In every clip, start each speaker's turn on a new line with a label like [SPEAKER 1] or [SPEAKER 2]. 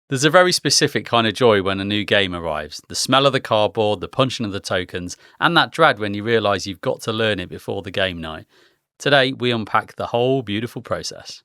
[SPEAKER 1] There's a very specific kind of joy when a new game arrives. The smell of the cardboard, the punching of the tokens, and that dread when you realise you've got to learn it before the game night. Today, we unpack the whole beautiful process.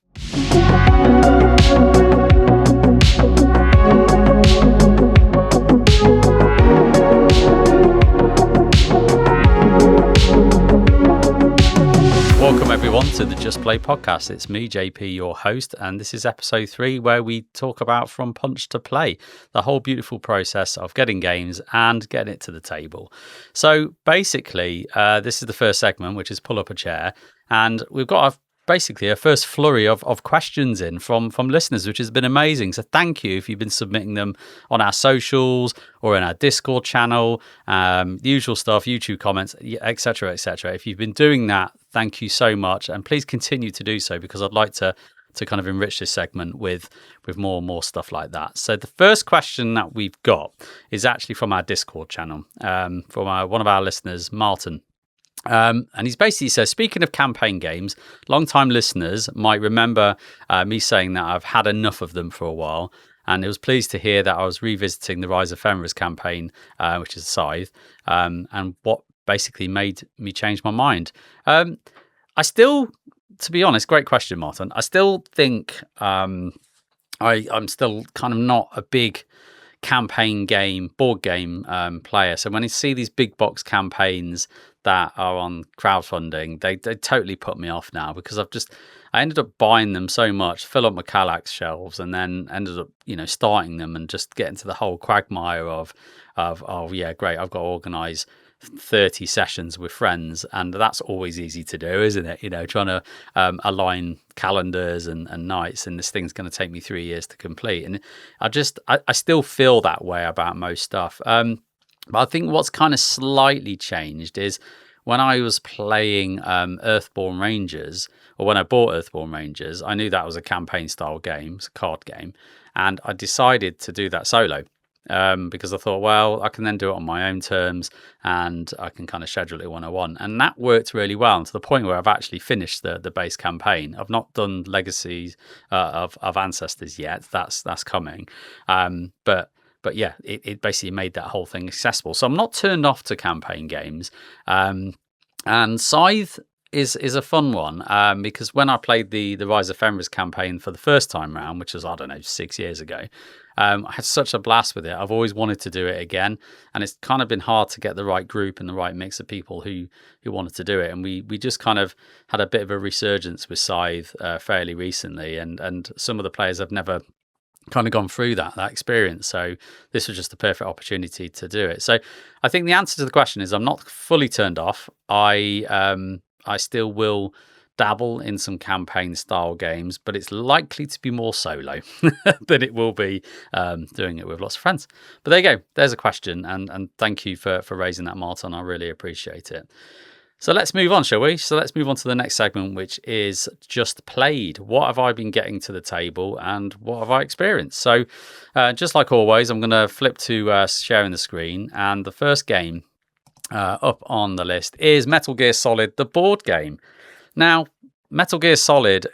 [SPEAKER 1] Welcome everyone to the Just Play podcast. It's me, JP, your host, and this is episode 3 where we talk about from punch to play, the whole beautiful process of getting games and getting it to the table. So basically, this is the first segment, which is pull up a chair, and we've got basically a first flurry of questions in from listeners, which has been amazing. So thank you if you've been submitting them on our socials or in our Discord channel, the usual stuff, YouTube comments, etc., etc. If you've been doing that, thank you so much, and please continue to do so because I'd like to kind of enrich this segment with more and more stuff like that. So the first question that we've got is actually from our Discord channel, from one of our listeners, Martin. And he's basically says, speaking of campaign games, long-time listeners might remember me saying that I've had enough of them for a while, and it was pleased to hear that I was revisiting the Rise of Fenris campaign, which is Scythe, and what basically made me change my mind. I still, to be honest, great question, Martin. I still think I'm still kind of not a big campaign game, board game player. So when I see these big box campaigns that are on crowdfunding, they totally put me off now because I ended up buying them so much, fill up my Kallax shelves, and then ended up, starting them and just getting to the whole quagmire of oh yeah, great, I've got to organise 30 sessions with friends, and that's always easy to do, isn't it? Trying to align calendars and nights, and this thing's going to take me 3 years to complete. And I still feel that way about most stuff. But I think what's kind of slightly changed is when I was playing Earthborn Rangers, or when I bought Earthborn Rangers, I knew that was a campaign style game, it's a card game, and I decided to do that solo. Because I thought, well, I can then do it on my own terms and I can kind of schedule it when I want. And that worked really well, and to the point where I've actually finished the base campaign. I've not done Legacies of Ancestors yet. That's coming. But yeah, it basically made that whole thing accessible. So I'm not turned off to campaign games. And Scythe is a fun one, because when I played the Rise of Fenris campaign for the first time round, which was, 6 years ago, I had such a blast with it. I've always wanted to do it again, and it's kind of been hard to get the right group and the right mix of people who wanted to do it. And we just kind of had a bit of a resurgence with Scythe fairly recently, and some of the players have never kind of gone through that experience, so this was just the perfect opportunity to do it. So I think the answer to the question is I'm not fully turned off. I still will dabble in some campaign style games, but it's likely to be more solo than it will be doing it with lots of friends. But there you go, there's a question, and thank you for raising that, Martin. I really appreciate it. So let's move on, shall we? So let's move on to the next segment, which is Just Played. What have I been getting to the table and what have I experienced? So just like always, I'm going to flip to sharing the screen. And the first game up on the list is Metal Gear Solid, the board game. Now, Metal Gear Solid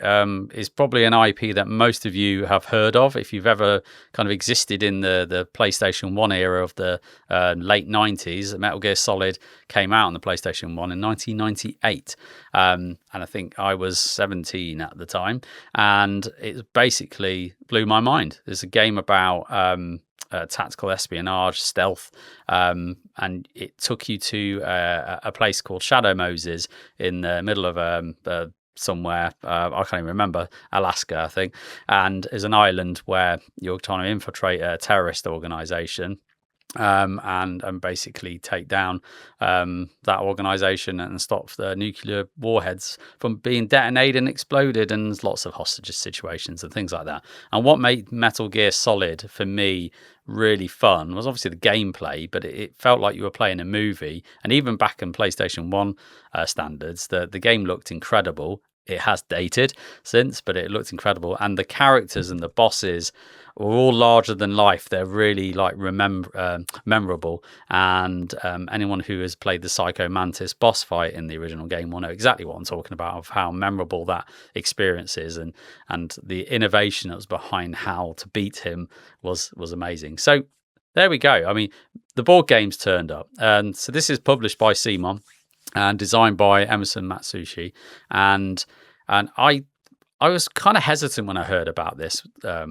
[SPEAKER 1] is probably an IP that most of you have heard of if you've ever kind of existed in the PlayStation 1 era of the late 90s. Metal Gear Solid came out on the PlayStation 1 in 1998. And I think I was 17 at the time. And it basically blew my mind. It's a game about tactical espionage, stealth, and it took you to a place called Shadow Moses in the middle of somewhere, I can't even remember, Alaska, I think, and is an island where you're trying to infiltrate a terrorist organization, and basically take down that organization and stop the nuclear warheads from being detonated and exploded, and there's lots of hostage situations and things like that. And what made Metal Gear Solid for me really fun was obviously the gameplay, but it felt like you were playing a movie. And even back in PlayStation 1 standards, the game looked incredible. it has dated since, but it looked incredible. And the characters and the bosses are all larger than life. They're really like memorable. And anyone who has played the Psycho Mantis boss fight in the original game will know exactly what I'm talking about, of how memorable that experience is, and the innovation that was behind how to beat him was amazing. So there we go. I mean, the board game's turned up, and so this is published by Simon and designed by Emerson Matsushi, and I was kind of hesitant when I heard about this,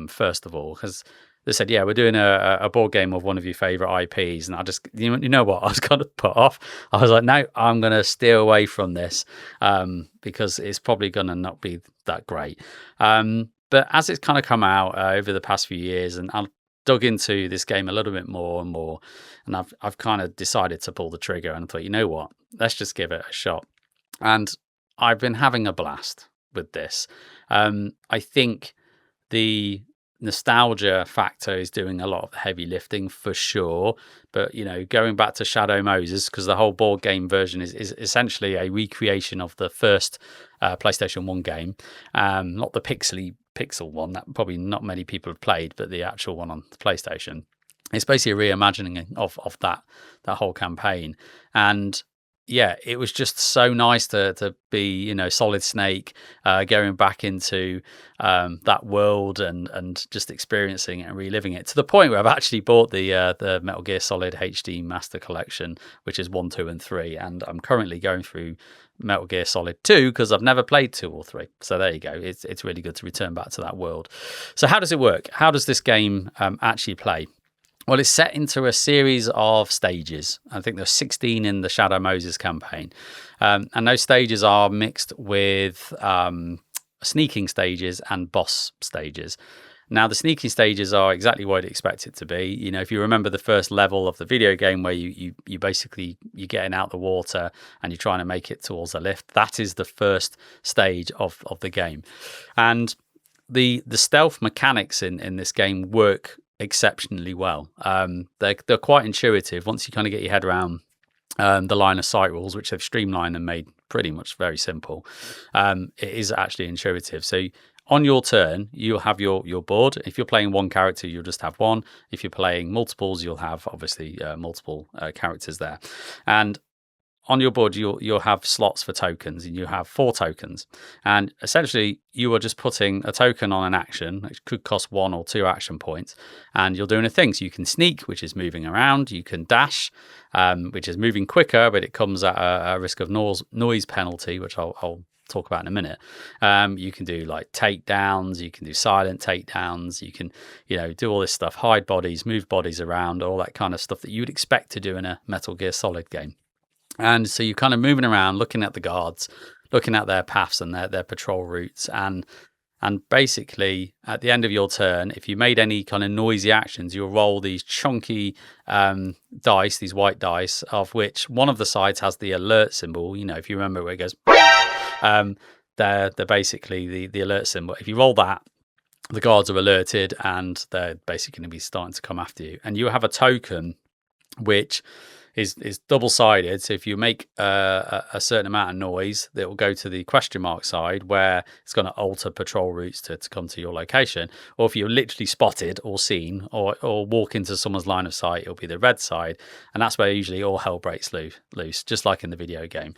[SPEAKER 1] first of all, because they said, yeah, we're doing a board game of one of your favorite IPs, and I just, you know what, I was kind of put off. I was like, no, I'm going to steer away from this, because it's probably going to not be that great. But as it's kind of come out over the past few years, and I've dug into this game a little bit more and more, and I've kind of decided to pull the trigger, and I thought, you know what, let's just give it a shot. And I've been having a blast with this. I think the nostalgia factor is doing a lot of the heavy lifting for sure, but you know, going back to Shadow Moses, because the whole board game version is essentially a recreation of the first PlayStation 1 game, not the pixel one that probably not many people have played, but the actual one on the PlayStation. It's basically a reimagining of that whole campaign. And yeah, it was just so nice to be, you know, Solid Snake, going back into that world and just experiencing it and reliving it, to the point where I've actually bought the Metal Gear Solid HD Master Collection, which is 1, 2, and 3, and I'm currently going through Metal Gear Solid 2 because I've never played 2 or 3. So there you go. It's really good to return back to that world. So how does it work? How does this game actually play? Well, it's set into a series of stages. I think there's 16 in the Shadow Moses campaign. And those stages are mixed with sneaking stages and boss stages. Now, the sneaking stages are exactly what I'd expect it to be. You know, if you remember the first level of the video game where you basically, you're getting out the water and you're trying to make it towards a lift, that is the first stage of the game. And the stealth mechanics in this game work exceptionally well. They're quite intuitive once you kind of get your head around the line of sight rules, which they've streamlined and made pretty much very simple. It is actually intuitive. So on your turn, you'll have your board. If you're playing one character, you'll just have one. If you're playing multiples, you'll have obviously multiple characters there. And on your board, you'll have slots for tokens, and you have 4 tokens. And essentially, you are just putting a token on an action, which could cost 1 or 2 action points, and you're doing a thing. So you can sneak, which is moving around. You can dash, which is moving quicker, but it comes at a risk of noise penalty, which I'll talk about in a minute. You can do like takedowns, you can do silent takedowns, you can, you know, do all this stuff, hide bodies, move bodies around, all that kind of stuff that you would expect to do in a Metal Gear Solid game. And so you're kind of moving around, looking at the guards, looking at their paths and their patrol routes. And basically, at the end of your turn, if you made any kind of noisy actions, you'll roll these chunky dice, these white dice, of which one of the sides has the alert symbol. You know, if you remember where it goes, they're basically the alert symbol. If you roll that, the guards are alerted and they're basically going to be starting to come after you. And you have a token which is double-sided. So if you make a certain amount of noise, that will go to the question mark side, where it's going to alter patrol routes to come to your location. Or if you're literally spotted or seen or walk into someone's line of sight, it'll be the red side. And that's where usually all hell breaks loose, just like in the video game.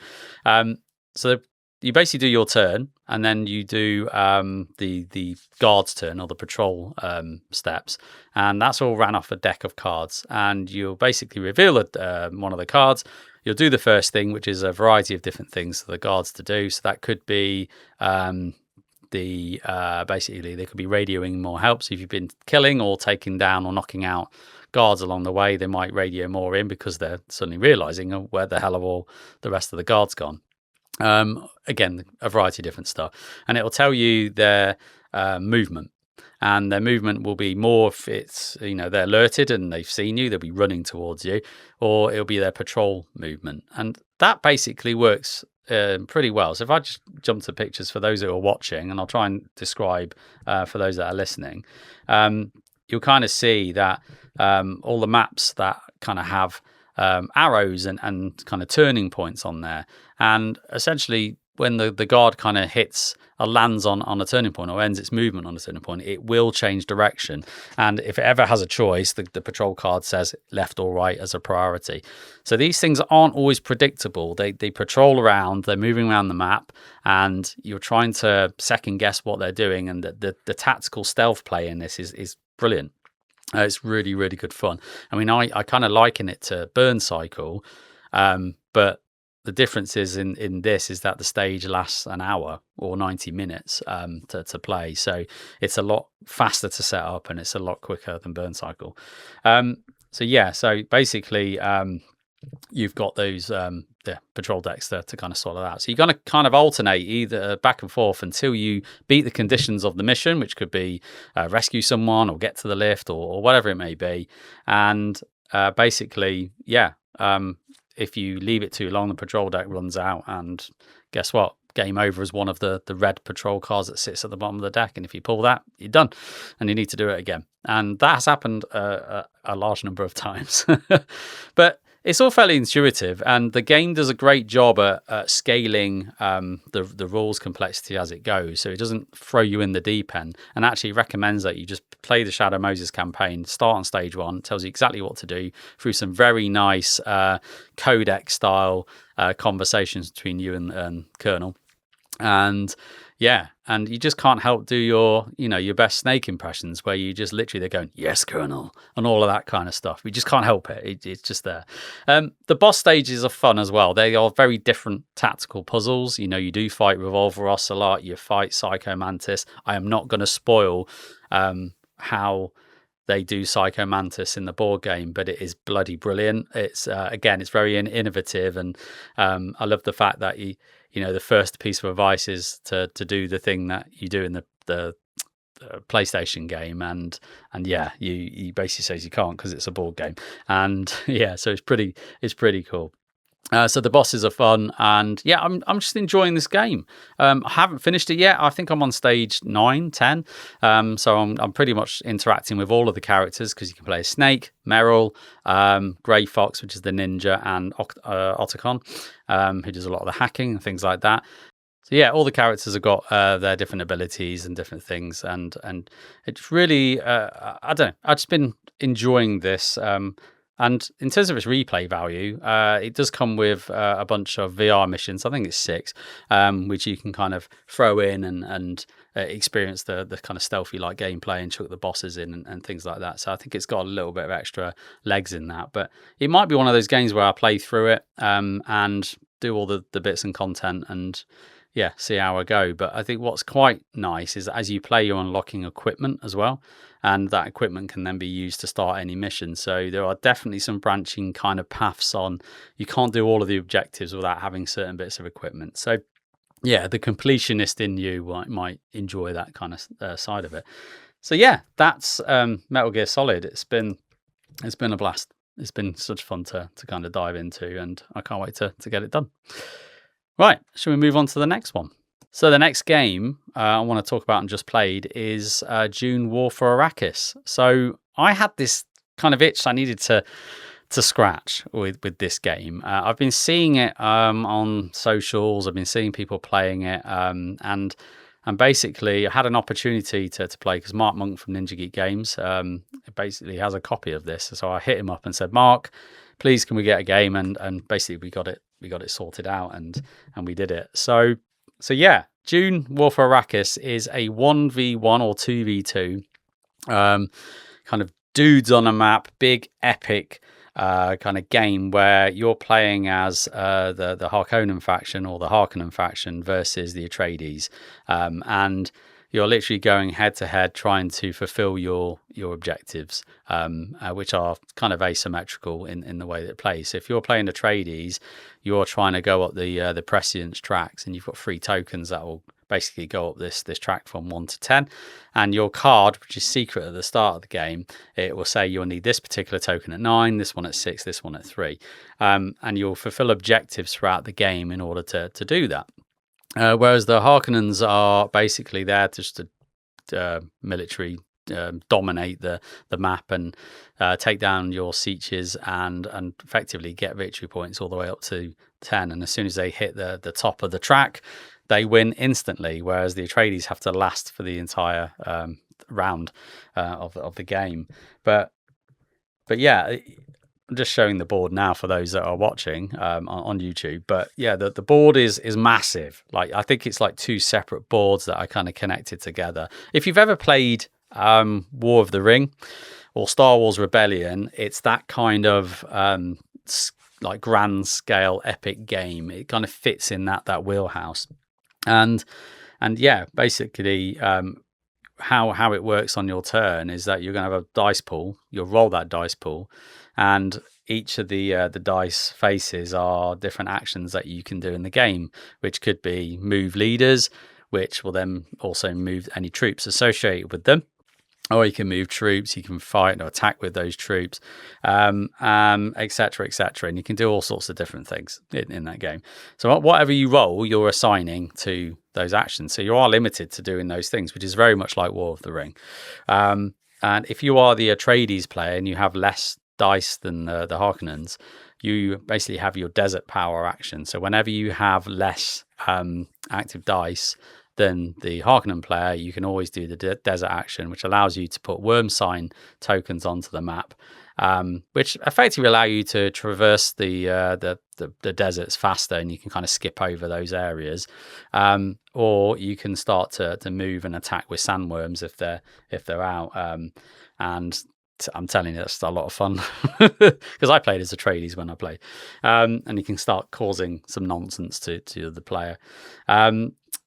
[SPEAKER 1] So you basically do your turn, and then you do the guard's turn, or the patrol steps, and that's all ran off a deck of cards. And you'll basically reveal one of the cards. You'll do the first thing, which is a variety of different things for the guards to do. So that could be basically they could be radioing more help. So if you've been killing or taking down or knocking out guards along the way, they might radio more in because they're suddenly realizing, oh, where the hell have all the rest of the guards gone? Again, a variety of different stuff, and it will tell you their movement, and their movement will be more if it's, you know, they're alerted and they've seen you, they'll be running towards you, or it'll be their patrol movement, and that basically works pretty well. So if I just jump to pictures for those that are watching, and I'll try and describe for those that are listening, you'll kind of see that all the maps that kind of have arrows and kind of turning points on there. And essentially, when the guard kind of lands on a turning point or ends its movement on a turning point, it will change direction. And if it ever has a choice, the patrol card says left or right as a priority. So these things aren't always predictable. They patrol around, they're moving around the map, and you're trying to second guess what they're doing. And the tactical stealth play in this is brilliant. It's really, really good fun. I mean, I kind of liken it to Burn Cycle, but the difference is in this is that the stage lasts an hour or 90 minutes to play. So it's a lot faster to set up and it's a lot quicker than Burn Cycle. So basically you've got those the patrol decks to kind of sort it out. So you're going to kind of alternate either back and forth until you beat the conditions of the mission, which could be rescue someone or get to the lift or whatever it may be. And basically, if you leave it too long, the patrol deck runs out, and guess what? Game over is one of the red patrol cards that sits at the bottom of the deck. And if you pull that, you're done, and you need to do it again. And that has happened a large number of times. But it's all fairly intuitive, and the game does a great job at scaling the rules complexity as it goes. So it doesn't throw you in the deep end, and actually recommends that you just play the Shadow Moses campaign, start on stage 1, tells you exactly what to do through some very nice codex style conversations between you and Colonel. And and you just can't help do your best Snake impressions, where you just literally they're going, "Yes, Colonel," and all of that kind of stuff. You just can't help it. It's just there. The boss stages are fun as well. They are very different tactical puzzles. You do fight Revolver Ocelot, you fight Psycho Mantis. I am not going to spoil how they do Psycho Mantis in the board game, but it is bloody brilliant. It's it's very innovative, and I love the fact that the first piece of advice is to do the thing that you do in the PlayStation game, and you basically says you can't because it's a board game, and so it's pretty cool. So the bosses are fun, and I'm just enjoying this game. I haven't finished it yet. I think I'm on stage 9, 10. So I'm pretty much interacting with all of the characters, because you can play as Snake, Meryl, Grey Fox, which is the ninja, and Otacon, who does a lot of the hacking and things like that. So all the characters have got their different abilities and different things, and it's really I don't know. I've just been enjoying this. And in terms of its replay value, it does come with a bunch of VR missions. I think it's 6, which you can kind of throw in and experience the kind of stealthy like gameplay and chuck the bosses in and things like that. So I think it's got a little bit of extra legs in that. But it might be one of those games where I play through it and do all the bits and content and see how I go. But I think what's quite nice is that as you play, you're unlocking equipment as well, and that equipment can then be used to start any mission. So there are definitely some branching kind of paths on. You can't do all of the objectives without having certain bits of equipment. So the completionist in you might enjoy that kind of side of it. So that's Metal Gear Solid. It's been a blast. It's been such fun to kind of dive into, and I can't wait to get it done. Right, shall we move on to the next one? So the next game I want to talk about and just played is Dune War for Arrakis. So I had this kind of itch I needed to scratch with this game. I've been seeing it on socials. I've been seeing people playing it, and basically I had an opportunity to play, because Mark Monk from Ninja Geek Games basically has a copy of this. So I hit him up and said, "Mark, please can we get a game?" And basically we got it sorted out, and we did it. So Dune War for Arrakis is a 1v1 or 2v2 kind of dudes on a map, big epic kind of game where you're playing as the Harkonnen faction or the Harkonnen faction versus the Atreides, and you're literally going head to head trying to fulfill your objectives, which are kind of asymmetrical in the way that it plays. So if you're playing Atreides, you're trying to go up the prescience tracks, and you've got 3 tokens that will basically go up this track from 1 to 10. And your card, which is secret at the start of the game, it will say you'll need this particular token at 9, this one at 6, this one at 3. And you'll fulfill objectives throughout the game in order to do that. Whereas the Harkonnens are basically there just to military dominate the map and take down your sieges and effectively get victory points all the way up to 10. And as soon as they hit the top of the track, they win instantly, whereas the Atreides have to last for the entire round of the game. But yeah, I'm just showing the board now for those that are watching on YouTube. But yeah, the board is massive. Like, I think it's like 2 separate boards that are kind of connected together. If you've ever played War of the Ring or Star Wars Rebellion, it's that kind of like grand scale epic game. It kind of fits in that wheelhouse. And yeah, basically how it works on your turn is that you're going to have a dice pool. You'll roll that dice pool, and each of the dice faces are different actions that you can do in the game, which could be move leaders, which will then also move any troops associated with them. Or you can move troops, you can fight or attack with those troops, et cetera, et cetera. And you can do all sorts of different things in that game. So whatever you roll, you're assigning to those actions. So you are limited to doing those things, which is very much like War of the Ring. And if you are the Atreides player and you have less dice than the Harkonnens, you basically have your desert power action. So whenever you have less active dice than the Harkonnen player, you can always do the desert action, which allows you to put worm sign tokens onto the map, which effectively allow you to traverse the deserts faster, and you can kind of skip over those areas, or you can start to move and attack with sandworms if they're out, and I'm telling you, that's a lot of fun because I played as Atreides when I played, and you can start causing some nonsense to the player.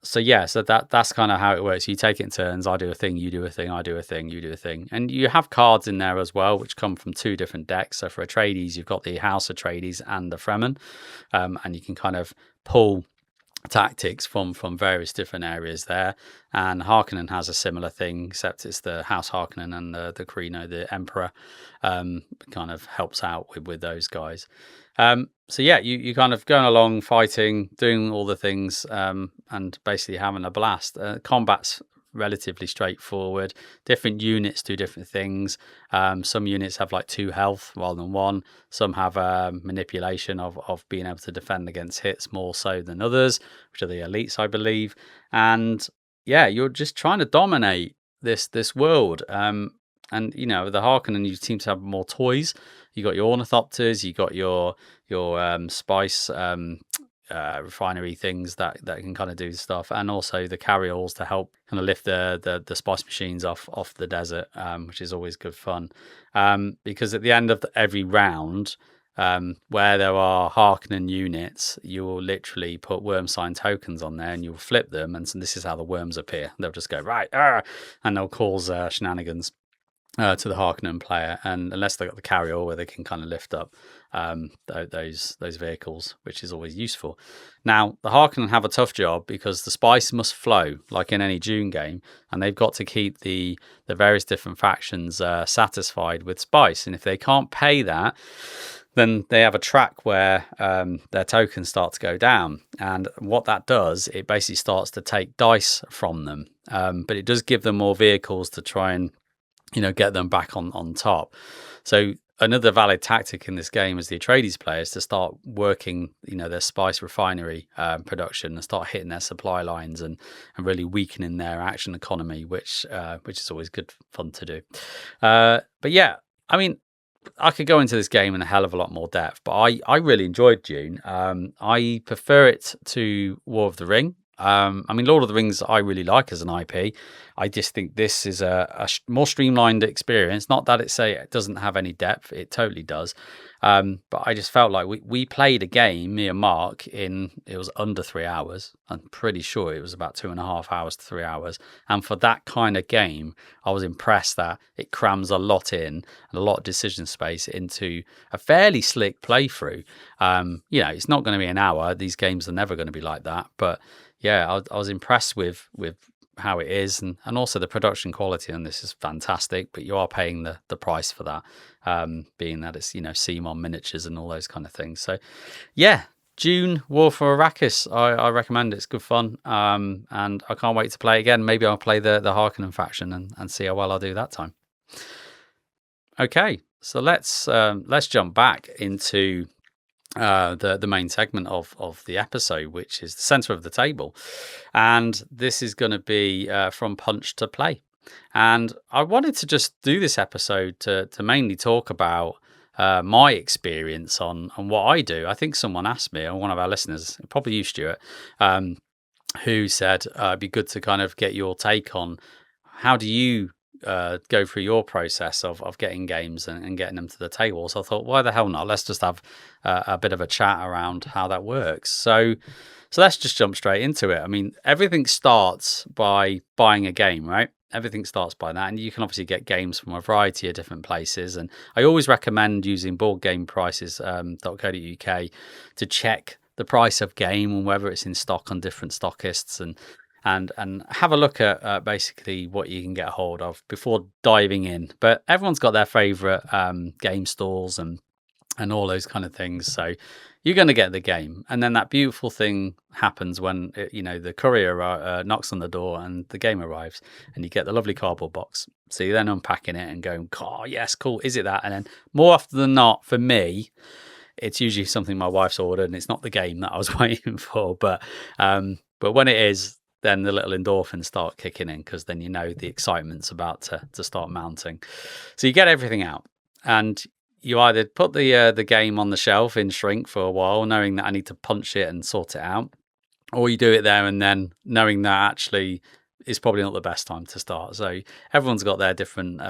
[SPEAKER 1] So that's kind of how it works. You take it in turns. I do a thing, you do a thing, I do a thing, you do a thing. And you have cards in there as well, which come from 2 different decks. So for Atreides, you've got the House Atreides and the Fremen, and you can kind of pull tactics from various different areas there. And Harkonnen has a similar thing, except it's the House Harkonnen and the Carino, the Emperor, kind of helps out with those guys. So yeah, you kind of going along, fighting, doing all the things, and basically having a blast. Combat's relatively straightforward. Different units do different things. Some units have like 2 health rather than 1. Some have manipulation of being able to defend against hits more so than others, which are the elites, I believe. And yeah, you're just trying to dominate this world. And you know, the Harkonnen, you seem to have more toys. You got your ornithopters, you got your spice refinery things that can kind of do stuff, and also the carryalls to help kind of lift the spice machines off the desert, which is always good fun. Because at the end of every round, where there are Harkonnen units, you will literally put worm sign tokens on there, and you'll flip them, and so this is how the worms appear. They'll just go right, and they'll cause shenanigans to the Harkonnen player, and unless they've got the carryall where they can kind of lift up those vehicles, which is always useful. Now, the Harkonnen have a tough job because the spice must flow, like in any Dune game, and they've got to keep the various different factions satisfied with spice, and if they can't pay that, then they have a track where their tokens start to go down. And what that does, it basically starts to take dice from them, but it does give them more vehicles to try and get them back on top. So another valid tactic in this game as the Atreides players to start working, their spice refinery production and start hitting their supply lines and really weakening their action economy, which is always good fun to do. But yeah, I mean, I could go into this game in a hell of a lot more depth, but I really enjoyed Dune. I prefer it to War of the Ring. I mean, Lord of the Rings I really like as an IP. I just think this is a more streamlined experience. Not that it doesn't have any depth. It totally does. But I just felt like we played a game, me and Mark, it was under 3 hours. I'm pretty sure it was about 2.5 hours to 3 hours. And for that kind of game, I was impressed that it crams a lot in and a lot of decision space into a fairly slick playthrough. It's not going to be an hour. These games are never going to be like that. But yeah, I was impressed with how it is, and also the production quality on this is fantastic. But you are paying the price for that, being that it's CMON miniatures and all those kind of things. So yeah, Dune, War for Arrakis. I recommend it. It's good fun. And I can't wait to play again. Maybe I'll play the Harkonnen faction and see how well I do that time. Okay, so let's jump back into the main segment of the episode, which is the center of the table, and this is going to be from Punch to Play. And I wanted to just do this episode to mainly talk about my experience on what I do. I think someone asked me, or one of our listeners, probably you, Stuart, who said it'd be good to kind of get your take on how do you go through your process of getting games and getting them to the table. So I thought, why the hell not? Let's just have a bit of a chat around how that works. So let's just jump straight into it. I mean, everything starts by buying a game, right? Everything starts by that. And you can obviously get games from a variety of different places. And I always recommend using boardgameprices.co.uk to check the price of game and whether it's in stock on different stockists, and have a look at basically what you can get a hold of before diving in. But everyone's got their favorite game stores and all those kind of things. So you're going to get the game, and then that beautiful thing happens when the courier knocks on the door and the game arrives, and you get the lovely cardboard box. So you're then unpacking it and going, "Oh yes, cool. Is it that?" And then more often than not, for me, it's usually something my wife's ordered, and it's not the game that I was waiting for. But when it is, then the little endorphins start kicking in, because then the excitement's about to start mounting. So you get everything out, and you either put the game on the shelf in shrink for a while, knowing that I need to punch it and sort it out, or you do it there and then, knowing that actually it's probably not the best time to start. So everyone's got their different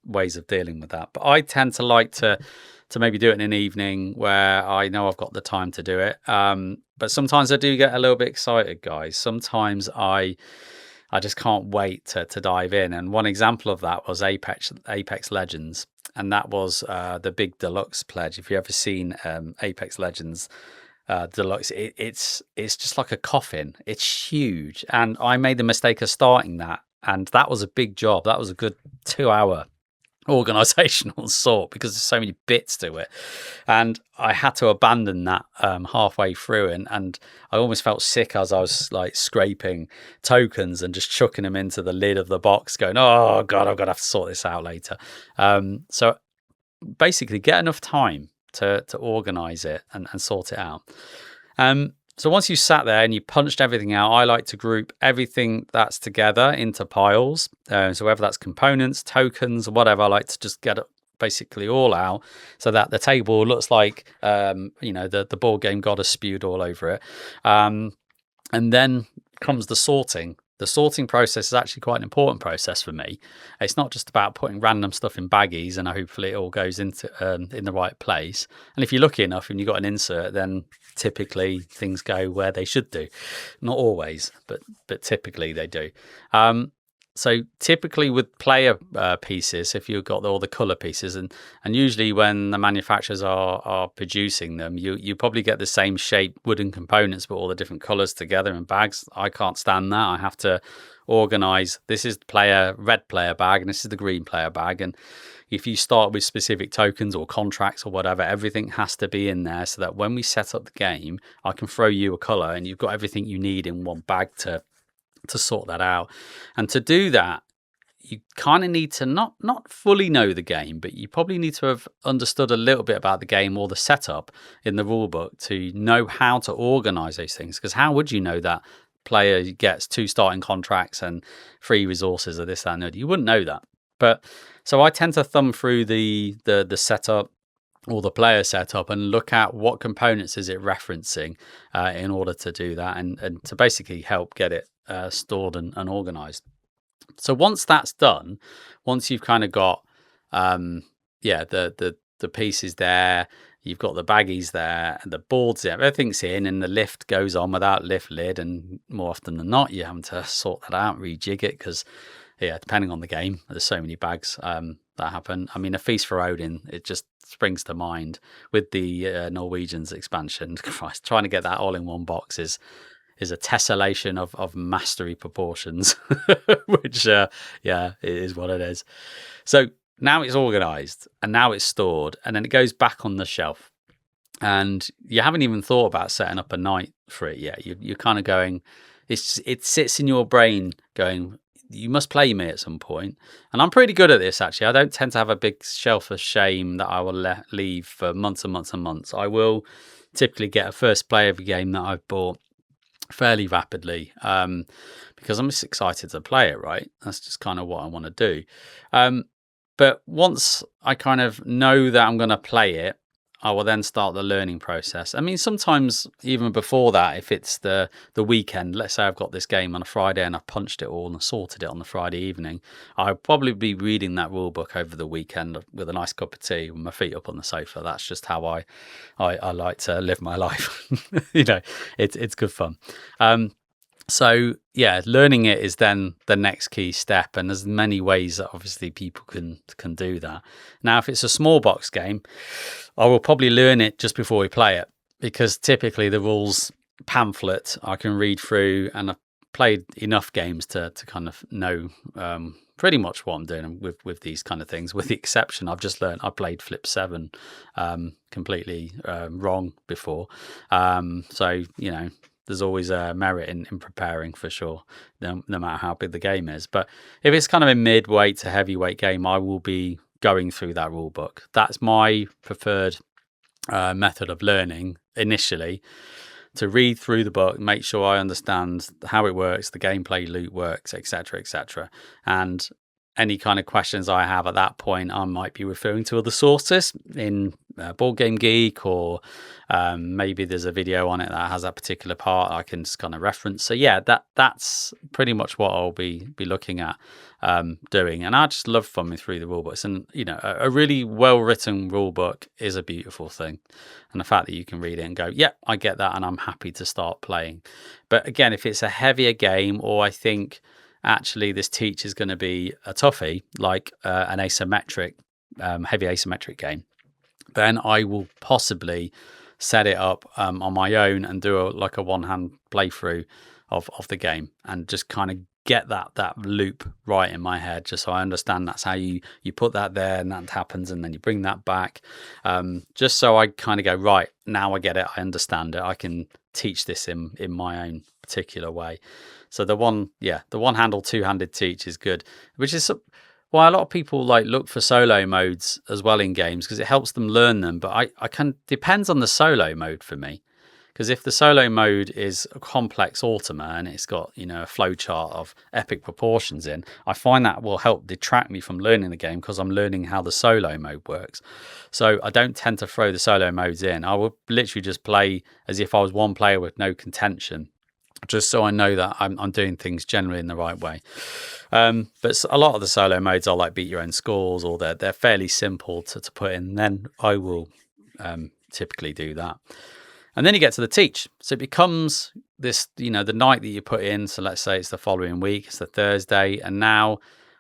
[SPEAKER 1] ways of dealing with that. But I tend to like to maybe do it in an evening where I know I've got the time to do it. But sometimes I do get a little bit excited, guys. Sometimes I just can't wait to dive in. And one example of that was Apex Legends. And that was the big deluxe pledge. If you've ever seen Apex Legends Deluxe, it's just like a coffin. It's huge. And I made the mistake of starting that. And that was a big job. That was a good 2-hour organizational sort, because there's so many bits to it, and I had to abandon that halfway through, and I almost felt sick as I was like scraping tokens and just chucking them into the lid of the box, going, oh god, I've got to have to sort this out later. So basically get enough time to organize it and sort it out. So once you sat there and you punched everything out, I like to group everything that's together into piles. So whether that's components, tokens, or whatever, I like to just get it basically all out, so that the table looks like, the board game goddess spewed all over it. And then comes the sorting. The sorting process is actually quite an important process for me. It's not just about putting random stuff in baggies and hopefully it all goes into in the right place. And if you're lucky enough and you've got an insert, then typically things go where they should do. Not always, but typically they do. So typically with player pieces, if you've got all the color pieces, and usually when the manufacturers are producing them, you probably get the same shape wooden components, but all the different colors together in bags. I can't stand that. I have to organize. This is the red player bag, and this is the green player bag. And if you start with specific tokens or contracts or whatever, everything has to be in there, so that when we set up the game, I can throw you a color and you've got everything you need in one bag to sort that out. And to do that, you kind of need to not fully know the game, but you probably need to have understood a little bit about the game or the setup in the rule book to know how to organize those things. Because how would you know that player gets 2 starting contracts and 3 resources or this, that, and that? You wouldn't know that. But so I tend to thumb through the setup or the player setup and look at what components is it referencing in order to do that, and to basically help get it stored and organized. So once that's done, once you've kind of got the pieces there, you've got the baggies there and the boards there, everything's in, and the lift goes on without lift lid, and more often than not you're having to sort that out, rejig it, because depending on the game, there's so many bags that happen. I mean, A Feast for Odin, it just springs to mind with the Norwegians expansion. Christ, trying to get that all in one box is a tessellation of mastery proportions, which, it is what it is. So now it's organized and now it's stored, and then it goes back on the shelf. and you haven't even thought about setting up a night for it yet. You're kind of going, it sits in your brain going, you must play me at some point. And I'm pretty good at this, actually. I don't tend to have a big shelf of shame that I will leave for months and months and months. I will typically get a first play of a game that I've bought fairly rapidly, because I'm just excited to play it, right? That's just kind of what I want to do. But once I kind of know that I'm going to play it, I will then start the learning process. I mean, sometimes even before that, if it's the weekend, let's say I've got this game on a Friday and I've punched it all and sorted it on the Friday evening, I'll probably be reading that rule book over the weekend with a nice cup of tea with my feet up on the sofa. That's just how I like to live my life. It's good fun. So yeah, learning it is then the next key step, and there's many ways that obviously people can do that. Now, if it's a small box game, I will probably learn it just before we play it, because typically the rules pamphlet I can read through, and I've played enough games to kind of know pretty much what I'm doing with these kind of things, with the exception I've just learned I played Flip 7 completely wrong before. So, there's always a merit in preparing, for sure, no matter how big the game is. But if it's kind of a mid-weight to heavyweight game, I will be going through that rule book. That's my preferred method of learning initially, to read through the book, make sure I understand how it works, the gameplay loop works, etc., etc. And any kind of questions I have at that point, I might be referring to other sources in Board Game Geek, or maybe there's a video on it that has that particular part I can just kind of reference. So yeah, that's pretty much what I'll be looking at doing. And I just love thumbing through the rule books. And a really well written rule book is a beautiful thing. And the fact that you can read it and go, yeah, I get that, and I'm happy to start playing. But again, if it's a heavier game, or I think actually this teach is going to be a toughie, like an asymmetric, heavy asymmetric game, then I will possibly set it up on my own and do a one-hand playthrough of the game, and just kind of get that loop right in my head, just so I understand that's how you put that there and that happens, and then you bring that back, just so I kind of go, right, now I get it, I understand it, I can teach this in my own particular way. So the one-handle, two-handed teach is good, which is why a lot of people look for solo modes as well in games, because it helps them learn them. But depends on the solo mode for me, because if the solo mode is a complex automa and it's got a flowchart of epic proportions in, I find that will help detract me from learning the game, because I'm learning how the solo mode works. So I don't tend to throw the solo modes in. I will literally just play as if I was one player with no contention, just so I know that I'm doing things generally in the right way. But a lot of the solo modes are like beat your own scores, or they're fairly simple to put in. Then I will typically do that. And then you get to the teach. So it becomes this, the night that you put in. So let's say it's the following week, it's the Thursday. And now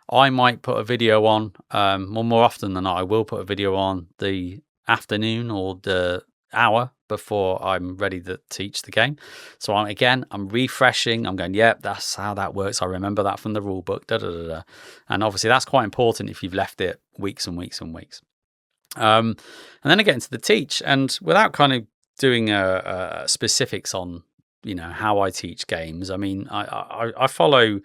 [SPEAKER 1] I might put a video on, more often than not, I will put a video on the afternoon or the hour before I'm ready to teach the game. So I'm refreshing. I'm going, yep, that's how that works. I remember that from the rule book. And obviously that's quite important if you've left it weeks and weeks and weeks. And then I get into the teach, and without kind of doing specifics on how I teach games, I mean, I follow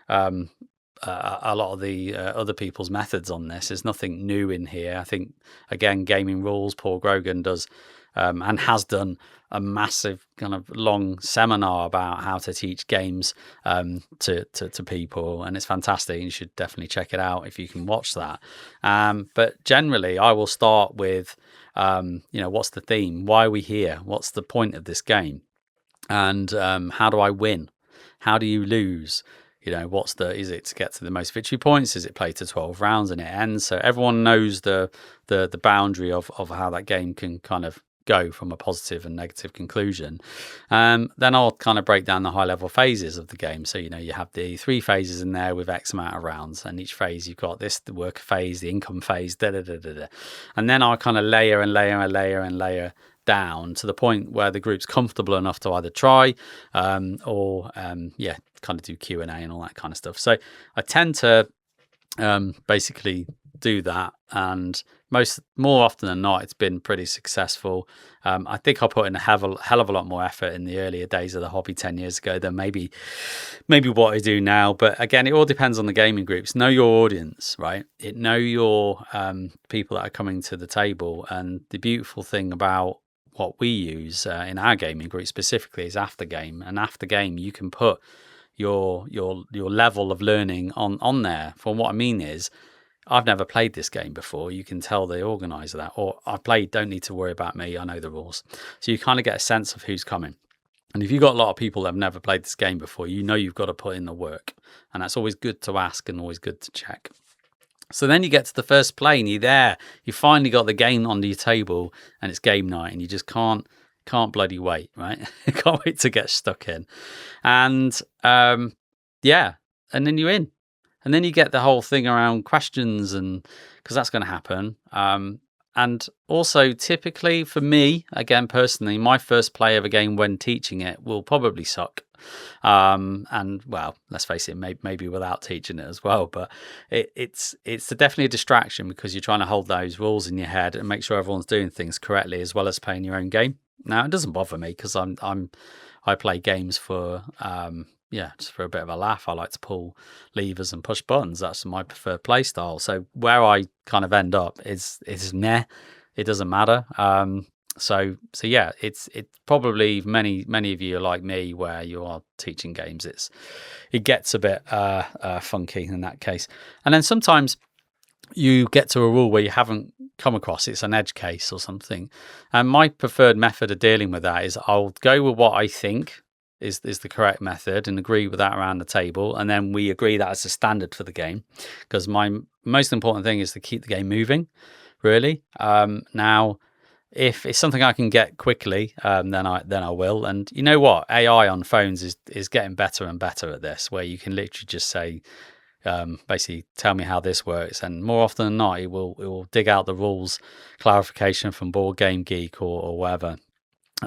[SPEAKER 1] a lot of the other people's methods on this. There's nothing new in here. I think, again, Gaming Rules, Paul Grogan does and has done a massive kind of long seminar about how to teach games to people, and it's fantastic. You should definitely check it out if you can watch that. But generally, I will start with, what's the theme? Why are we here? What's the point of this game? And how do I win? How do you lose? Is it to get to the most victory points? Is it play to 12 rounds and it ends? So everyone knows the boundary of how that game can kind of go from a positive and negative conclusion. Then I'll kind of break down the high level phases of the game. So, you have the 3 phases in there with X amount of rounds, and each phase you've got the worker phase, the income phase, and then I'll kind of layer and layer and layer and layer down to the point where the group's comfortable enough to either try or kind of do Q&A and all that kind of stuff. So I tend to basically do that, and more often than not, it's been pretty successful. I think I put in a hell of a lot more effort in the earlier days of the hobby 10 years ago than maybe what I do now. But again, it all depends on the gaming groups. Know your audience, right? Know your people that are coming to the table. And the beautiful thing about what we use in our gaming group specifically is after game. And after game, you can put your level of learning on there. For what I mean is, I've never played this game before. You can tell the organizer that, or I played, don't need to worry about me. I know the rules. So you kind of get a sense of who's coming. And if you've got a lot of people that have never played this game before, you know you've got to put in the work. And that's always good to ask and always good to check. So then you get to the first play and you're there. You finally got the game on your table and it's game night and you just can't bloody wait, right? Can't wait to get stuck in. And and then you're in. And then you get the whole thing around questions, and because that's going to happen. And also, typically for me, again, personally, my first play of a game when teaching it will probably suck. And well, let's face it, maybe without teaching it as well. But it's definitely a distraction because you're trying to hold those rules in your head and make sure everyone's doing things correctly as well as playing your own game. Now, it doesn't bother me because I play games for just for a bit of a laugh. I like to pull levers and push buttons. That's my preferred play style. So where I kind of end up is meh. It doesn't matter. So yeah, it's probably many of you are like me where you are teaching games. It gets a bit funky in that case. And then sometimes you get to a rule where you haven't come across. It's an edge case or something. And my preferred method of dealing with that is I'll go with what I think is the correct method and agree with that around the table, and then we agree that as a standard for the game, because my most important thing is to keep the game moving, really. Now, if it's something I can get quickly, then I will. And you know what, AI on phones is getting better and better at this, where you can literally just say, basically tell me how this works, and more often than not it will dig out the rules clarification from Board Game Geek or wherever.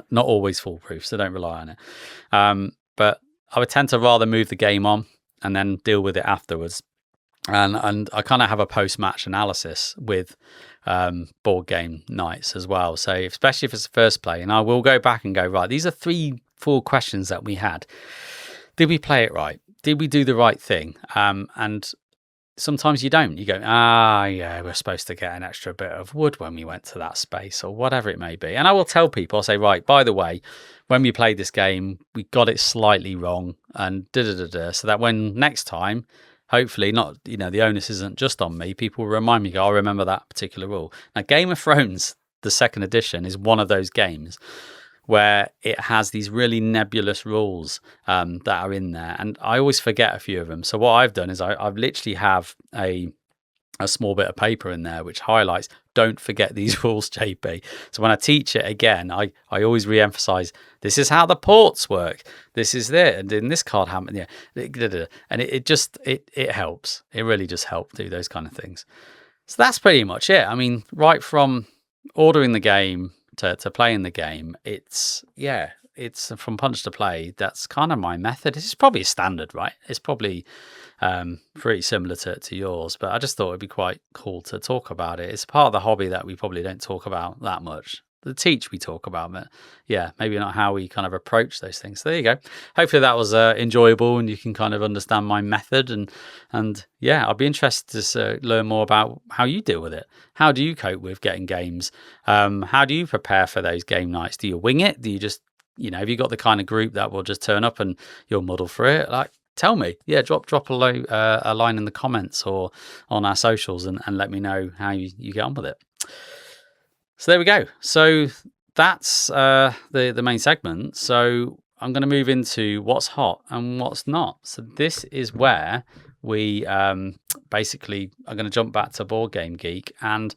[SPEAKER 1] Not always foolproof, so don't rely on it. But I would tend to rather move the game on and then deal with it afterwards. And I kind of have a post-match analysis with board game nights as well. So especially if it's the first play, and I will go back and go, right, these are 3-4 questions that we had. Did we play it right? Did we do the right thing? And sometimes you don't. You go, yeah, we're supposed to get an extra bit of wood when we went to that space or whatever it may be. And I will tell people, I'll say, right, by the way, when we played this game, we got it slightly wrong and so that when next time, hopefully not, the onus isn't just on me. People remind me, I'll remember that particular rule. Now, Game of Thrones, the second edition, is one of those games where it has these really nebulous rules that are in there. And I always forget a few of them. So what I've done is I've literally have a small bit of paper in there which highlights, don't forget these rules, JP. So when I teach it again, I always re-emphasize, this is how the ports work. This is it. And in this card, and it helps. It really just helps do those kind of things. So that's pretty much it. I mean, right from ordering the game to playing the game, it's from punch to play. That's kind of my method. It's probably a standard, right? It's probably pretty similar to yours, but I just thought it'd be quite cool to talk about it. It's part of the hobby that we probably don't talk about that much. The teach we talk about, but yeah, maybe not how we kind of approach those things. So there you go. Hopefully that was enjoyable and you can kind of understand my method, and yeah, I'll be interested to learn more about how you deal with it. How do you cope with getting games? How do you prepare for those game nights? Do you wing it? Do you just, have you got the kind of group that will just turn up and you'll muddle through it? Like, tell me. Yeah, drop a line in the comments or on our socials and let me know how you get on with it. So there we go. So that's the main segment. So I'm going to move into what's hot and what's not. So this is where we basically are going to jump back to Board Game Geek and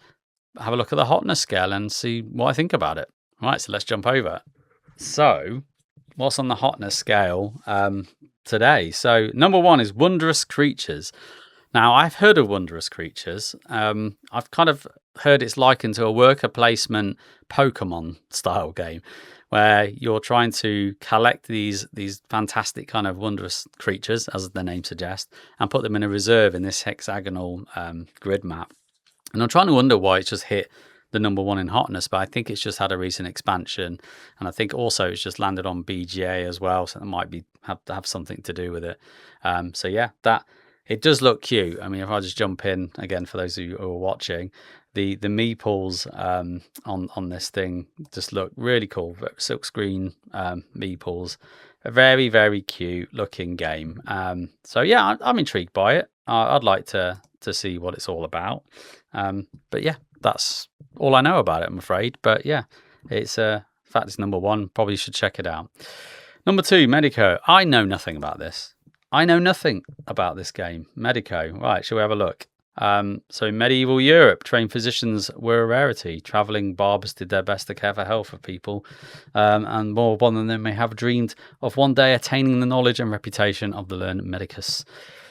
[SPEAKER 1] have a look at the hotness scale and see what I think about it. All right, so let's jump over. So what's on the hotness scale today? So number 1 is Wondrous Creatures. Now, I've heard of Wondrous Creatures. I've kind of heard it's likened to a worker placement Pokemon style game where you're trying to collect these fantastic kind of wondrous creatures, as the name suggests, and put them in a reserve in this hexagonal grid map. And I'm trying to wonder why it's just hit the number one in hotness, but I think it's just had a recent expansion, and I think also it's just landed on BGA as well, so that might be have something to do with it. So yeah, that it does look cute. I mean, if I just jump in again for those of you who are watching, the meeples on this thing just look really cool. Silkscreen meeples, a very, very cute looking game. So yeah, I'm intrigued by it. I'd like to see what it's all about. But yeah, that's all I know about it, I'm afraid. But yeah, it's in fact it's number one. Probably should check it out. Number two, Medico. I know nothing about this. I know nothing about this game. Medico. Right, shall we have a look? So in medieval Europe, trained physicians were a rarity. Travelling barbers did their best to care for health of people, and more one than them may have dreamed of one day attaining the knowledge and reputation of the learned medicus.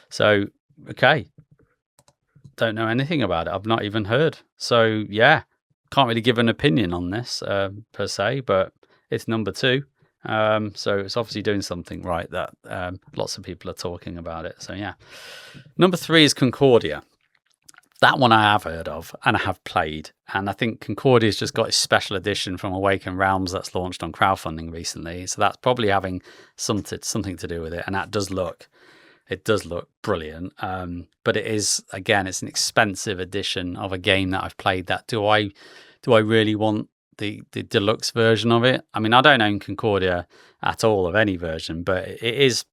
[SPEAKER 1] So, okay. Don't know anything about it. I've not even heard. So, yeah, can't really give an opinion on this per se, but it's number two. So it's obviously doing something right that lots of people are talking about it. So, yeah. Number three is Concordia. That one I have heard of and I have played. And I think Concordia's just got a special edition from Awaken Realms that's launched on crowdfunding recently. So that's probably having something to do with it. And that does look brilliant. But it is, again, it's an expensive edition of a game that I've played. That do I really want the deluxe version of it? I mean, I don't own Concordia at all of any version, but it is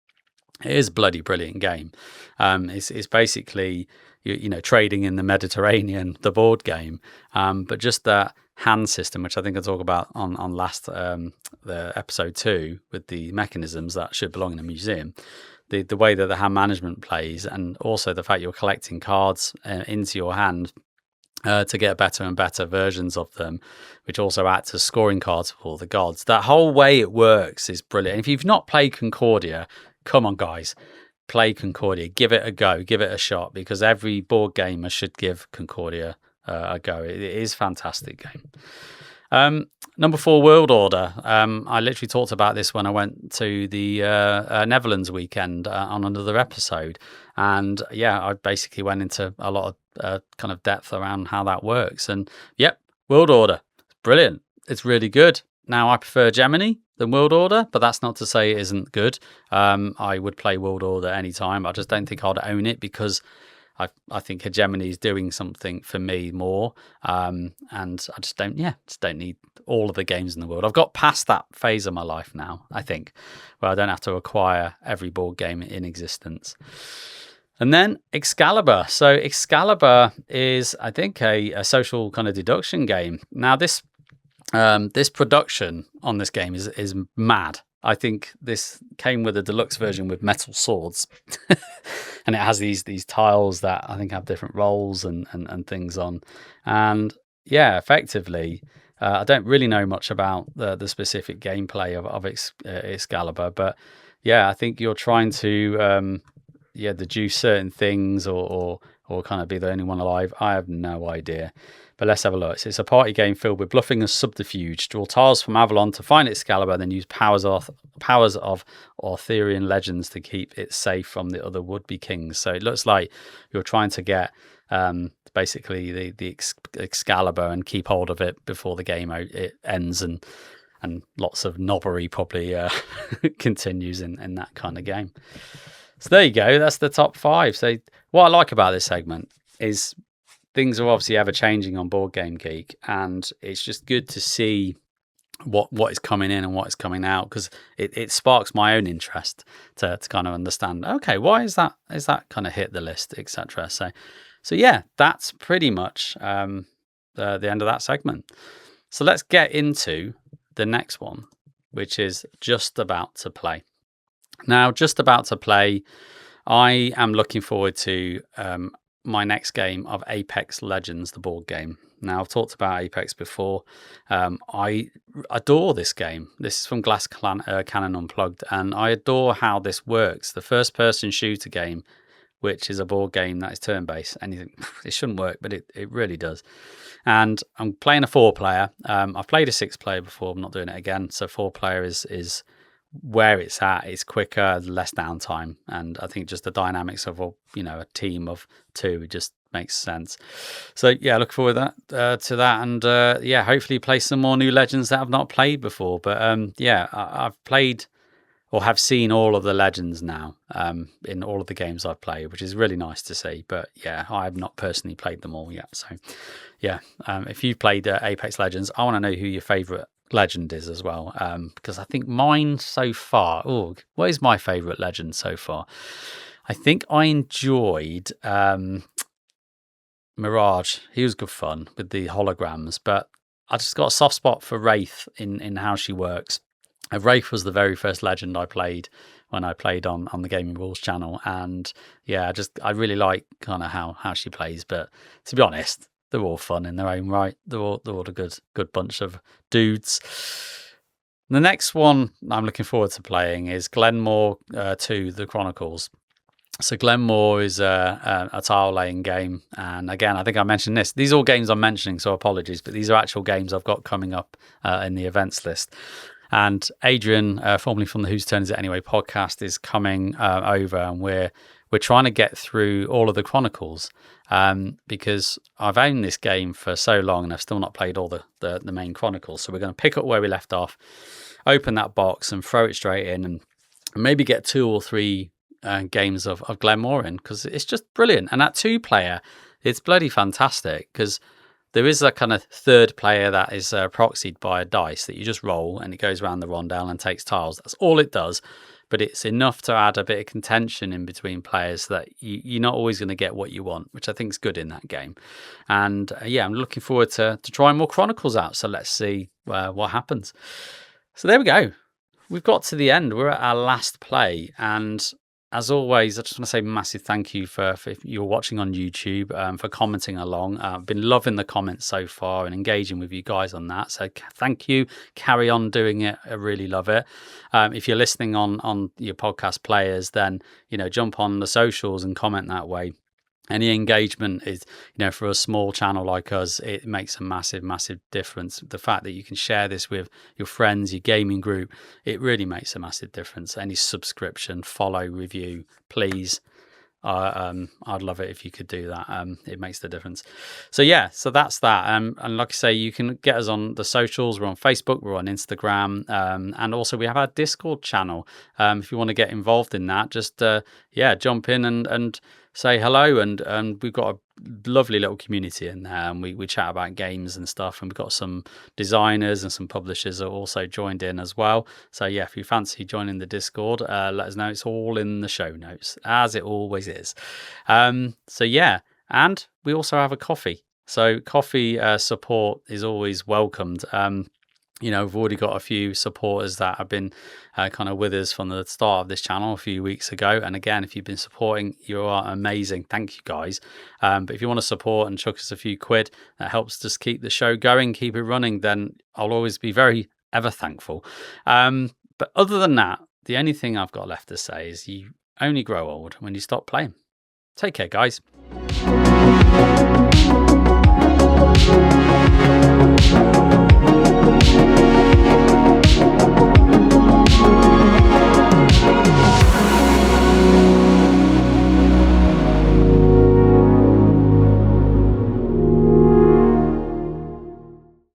[SPEAKER 1] a bloody brilliant game. It's basically you know trading in the Mediterranean, the board game, but just that hand system, which I think I talk about on last the episode 2 with the mechanisms that should belong in a museum. The way that the hand management plays, and also the fact you're collecting cards into your hand to get better and better versions of them, which also act as scoring cards for all the gods. That whole way it works is brilliant. If you've not played Concordia, come on, guys. Play Concordia. Give it a go. Give it a shot, because every board gamer should give Concordia a go. It is a fantastic game. Number 4, World Order. I literally talked about this when I went to the Netherlands weekend on another episode. And yeah, I basically went into a lot of kind of depth around how that works. And yep, World Order. It's brilliant. It's really good. Now, I prefer Gemini than World Order, but that's not to say it isn't good. I would play World Order anytime. I just don't think I'd own it, because I think Hegemony is doing something for me more, and I just don't need all of the games in the world. I've got past that phase of my life now, I think, where I don't have to acquire every board game in existence. And then Excalibur. So Excalibur is, I think, a social kind of deduction game. Now, this production on this game is mad. I think this came with a deluxe version with metal swords, and it has these tiles that I think have different roles and things on. And yeah, effectively, I don't really know much about the specific gameplay of Excalibur, but yeah, I think you're trying to deduce certain things or kind of be the only one alive. I have no idea. But let's have a look. It's a party game filled with bluffing and subterfuge. Draw tiles from Avalon to find Excalibur, then use powers of Arthurian legends to keep it safe from the other would-be kings. So it looks like you're trying to get basically the Excalibur and keep hold of it before the game it ends, and lots of knobbery probably continues in that kind of game. So there you go. That's the top 5. So what I like about this segment is things are obviously ever changing on Board Game Geek, and it's just good to see what is coming in and what is coming out, because it sparks my own interest to kind of understand, okay, why is that kind of hit the list, etc. So yeah, that's pretty much the end of that segment. So let's get into the next one, which is Just About to Play. Now, Just About to Play, I am looking forward to my next game of Apex Legends, the board game. Now, I've talked about Apex before. I adore this game. This is from Glass Cannon Unplugged, and I adore how this works. The first-person shooter game, which is a board game that is turn-based. Anything, it shouldn't work, but it really does. And I'm playing a 4-player. I've played a 6-player before. I'm not doing it again. So 4-player is where it's at. It's quicker, less downtime, and I think just the dynamics of a team of 2 just makes sense. So yeah, look forward to that, and yeah, hopefully play some more new Legends that I've not played before. But yeah, I've played or have seen all of the Legends now in all of the games I've played, which is really nice to see. But yeah, I have not personally played them all yet. So yeah, if you've played Apex Legends, I want to know who your favourite legend is as well, because I think mine so far, what is my favourite legend so far? I think I enjoyed Mirage. He was good fun with the holograms, but I just got a soft spot for Wraith in how she works. Wraith was the very first legend I played when I played on the Gaming Rules channel, and yeah, I really like kind of how she plays. But to be honest, they're all fun in their own right. They're all a good bunch of dudes. The next one I'm looking forward to playing is Glenmore 2: The Chronicles. So Glenmore is a tile laying game, and again, I think I mentioned this. These are all games I'm mentioning, so apologies, but these are actual games I've got coming up in the events list. And Adrian, formerly from the Whose Turn Is It Anyway podcast, is coming over, and we're trying to get through all of the Chronicles because I've owned this game for so long and I've still not played all the main Chronicles. So we're going to pick up where we left off, open that box and throw it straight in, and maybe get 2 or 3 games of Glenmore in, because it's just brilliant. And at 2-player, it's bloody fantastic, because there is a kind of third player that is proxied by a dice that you just roll and it goes around the rondel and takes tiles. That's all it does. But it's enough to add a bit of contention in between players that you're not always going to get what you want, which I think is good in that game. And yeah, I'm looking forward to trying more Chronicles out. So let's see what happens. So there we go. We've got to the end. We're at our last play. And as always, I just want to say massive thank you for if you're watching on YouTube, for commenting along. I've been loving the comments so far and engaging with you guys on that. So thank you. Carry on doing it. I really love it. If you're listening on your podcast players, then, jump on the socials and comment that way. Any engagement is, for a small channel like us, it makes a massive, massive difference. The fact that you can share this with your friends, your gaming group, it really makes a massive difference. Any subscription, follow, review, please. I'd love it if you could do that. It makes the difference. So yeah, so that's that. And like I say, you can get us on the socials. We're on Facebook, we're on Instagram, and also we have our Discord channel. If you want to get involved in that, just jump in and say hello. And we've got a lovely little community in there, and we chat about games and stuff, and we've got some designers and some publishers are also joined in as well. So yeah, if you fancy joining the Discord, let us know. It's all in the show notes, as it always is. So yeah, and we also have a coffee. So coffee support is always welcomed. We've already got a few supporters that have been kind of with us from the start of this channel a few weeks ago. And again, if you've been supporting, you are amazing. Thank you, guys. But if you want to support and chuck us a few quid, that helps just keep the show going, keep it running, then I'll always be very ever thankful. But other than that, the only thing I've got left to say is you only grow old when you stop playing. Take care, guys.